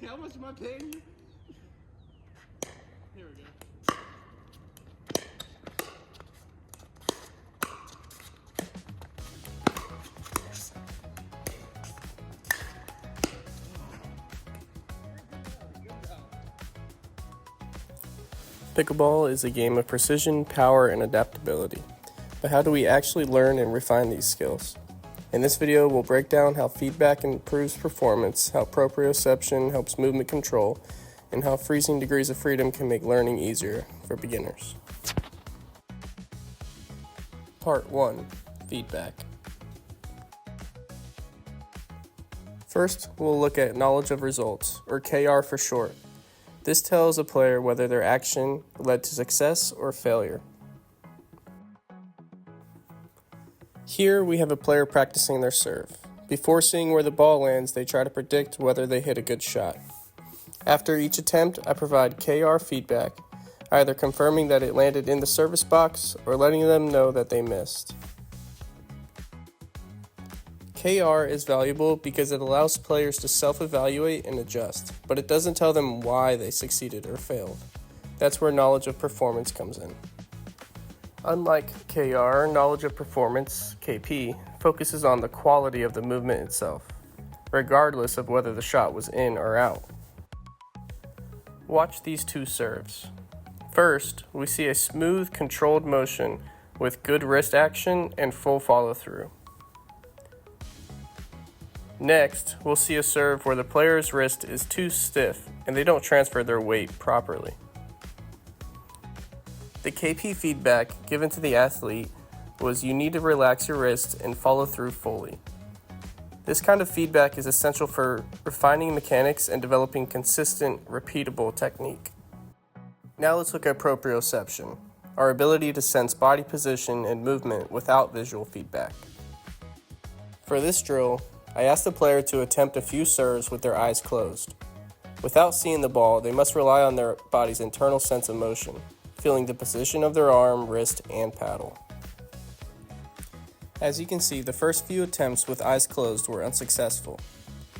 How much am I paying you? Here we go. Pickleball is a game of precision, power, and adaptability. But how do we actually learn and refine these skills? In this video, we'll break down how feedback improves performance, how proprioception helps movement control, and how freezing degrees of freedom can make learning easier for beginners. Part 1. Feedback. First, we'll look at knowledge of results, or KR for short. This tells a player whether their action led to success or failure. Here we have a player practicing their serve. Before seeing where the ball lands, they try to predict whether they hit a good shot. After each attempt, I provide KR feedback, either confirming that it landed in the service box or letting them know that they missed. KR is valuable because it allows players to self-evaluate and adjust, but it doesn't tell them why they succeeded or failed. That's where knowledge of performance comes in. Unlike KR, knowledge of performance, KP, focuses on the quality of the movement itself, regardless of whether the shot was in or out. Watch these two serves. First, we see a smooth, controlled motion with good wrist action and full follow-through. Next, we'll see a serve where the player's wrist is too stiff and they don't transfer their weight properly. The KP feedback given to the athlete was you need to relax your wrist and follow through fully. This kind of feedback is essential for refining mechanics and developing consistent, repeatable technique. Now let's look at proprioception, our ability to sense body position and movement without visual feedback. For this drill, I asked the player to attempt a few serves with their eyes closed. Without seeing the ball, they must rely on their body's internal sense of motion, feeling the position of their arm, wrist, and paddle. As you can see, the first few attempts with eyes closed were unsuccessful.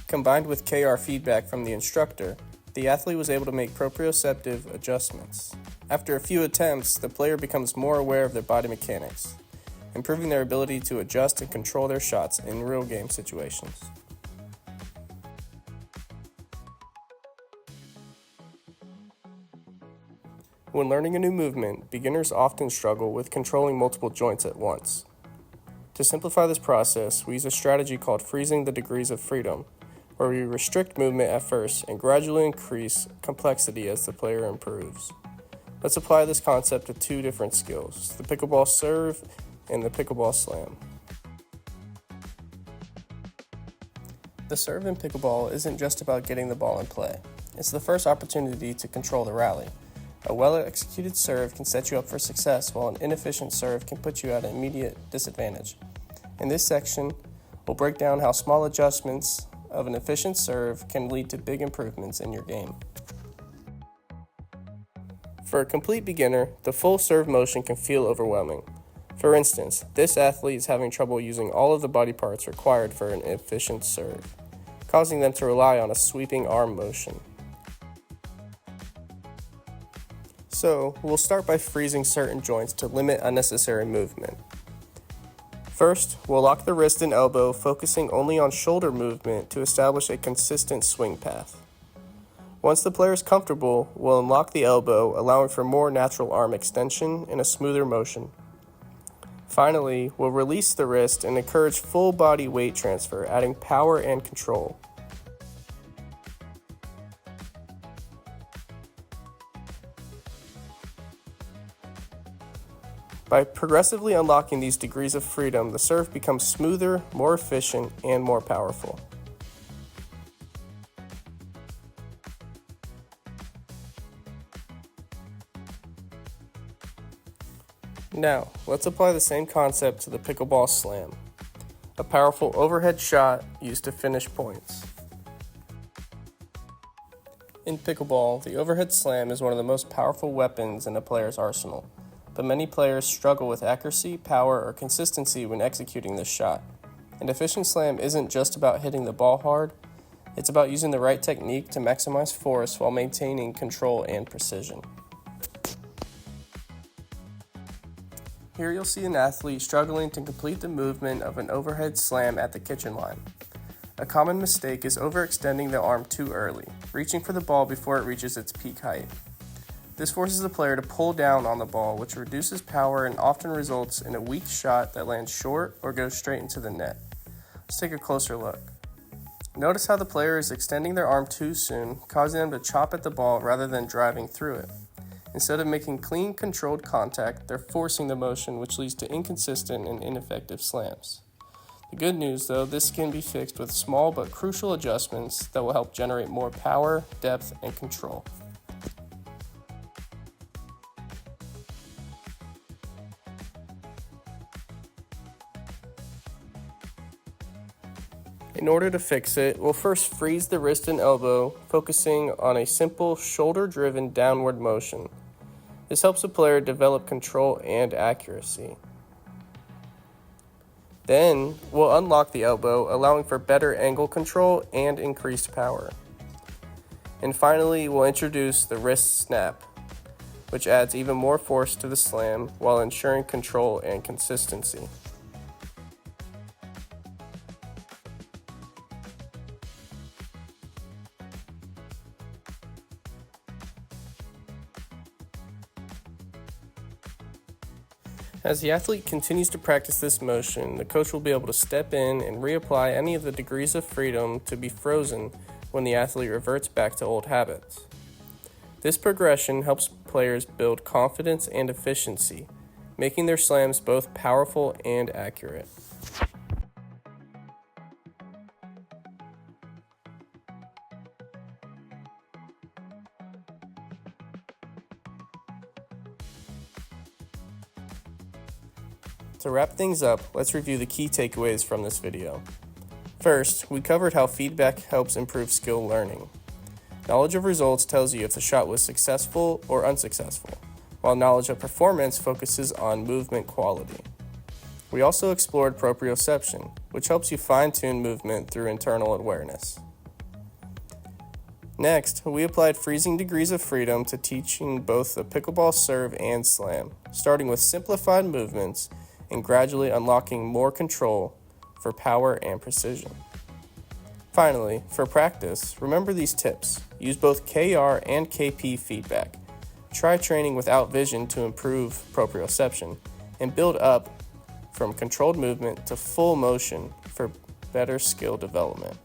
Combined with KR feedback from the instructor, the athlete was able to make proprioceptive adjustments. After a few attempts, the player becomes more aware of their body mechanics, improving their ability to adjust and control their shots in real game situations. When learning a new movement, beginners often struggle with controlling multiple joints at once. To simplify this process, we use a strategy called freezing the degrees of freedom, where we restrict movement at first and gradually increase complexity as the player improves. Let's apply this concept to two different skills, the pickleball serve and the pickleball slam. The serve in pickleball isn't just about getting the ball in play. It's the first opportunity to control the rally. A well-executed serve can set you up for success, while an inefficient serve can put you at an immediate disadvantage. In this section, we'll break down how small adjustments of an efficient serve can lead to big improvements in your game. For a complete beginner, the full serve motion can feel overwhelming. For instance, this athlete is having trouble using all of the body parts required for an efficient serve, causing them to rely on a sweeping arm motion. So, we'll start by freezing certain joints to limit unnecessary movement. First, we'll lock the wrist and elbow, focusing only on shoulder movement to establish a consistent swing path. Once the player is comfortable, we'll unlock the elbow, allowing for more natural arm extension and a smoother motion. Finally, we'll release the wrist and encourage full body weight transfer, adding power and control. By progressively unlocking these degrees of freedom, the serve becomes smoother, more efficient, and more powerful. Now, let's apply the same concept to the pickleball slam, a powerful overhead shot used to finish points. In pickleball, the overhead slam is one of the most powerful weapons in a player's arsenal, but many players struggle with accuracy, power, or consistency when executing this shot. An efficient slam isn't just about hitting the ball hard, It's about using the right technique to maximize force while maintaining control and precision. Here you'll see an athlete struggling to complete the movement of an overhead slam at the kitchen line. A common mistake is overextending the arm too early, reaching for the ball before it reaches its peak height. This forces the player to pull down on the ball, which reduces power and often results in a weak shot that lands short or goes straight into the net. Let's take a closer look. Notice how the player is extending their arm too soon, causing them to chop at the ball rather than driving through it. Instead of making clean, controlled contact, they're forcing the motion, which leads to inconsistent and ineffective slams. The good news, though, this can be fixed with small but crucial adjustments that will help generate more power, depth, and control. In order to fix it, we'll first freeze the wrist and elbow, focusing on a simple shoulder-driven downward motion. This helps the player develop control and accuracy. Then, we'll unlock the elbow, allowing for better angle control and increased power. And finally, we'll introduce the wrist snap, which adds even more force to the slam while ensuring control and consistency. As the athlete continues to practice this motion, the coach will be able to step in and reapply any of the degrees of freedom to be frozen when the athlete reverts back to old habits. This progression helps players build confidence and efficiency, making their slams both powerful and accurate. To wrap things up, let's review the key takeaways from this video. First, we covered how feedback helps improve skill learning. Knowledge of results tells you if the shot was successful or unsuccessful, while knowledge of performance focuses on movement quality. We also explored proprioception, which helps you fine-tune movement through internal awareness. Next, we applied freezing degrees of freedom to teaching both the pickleball serve and slam, starting with simplified movements and gradually unlocking more control for power and precision. Finally, for practice, remember these tips. Use both KR and KP feedback. Try training without vision to improve proprioception, and build up from controlled movement to full motion for better skill development.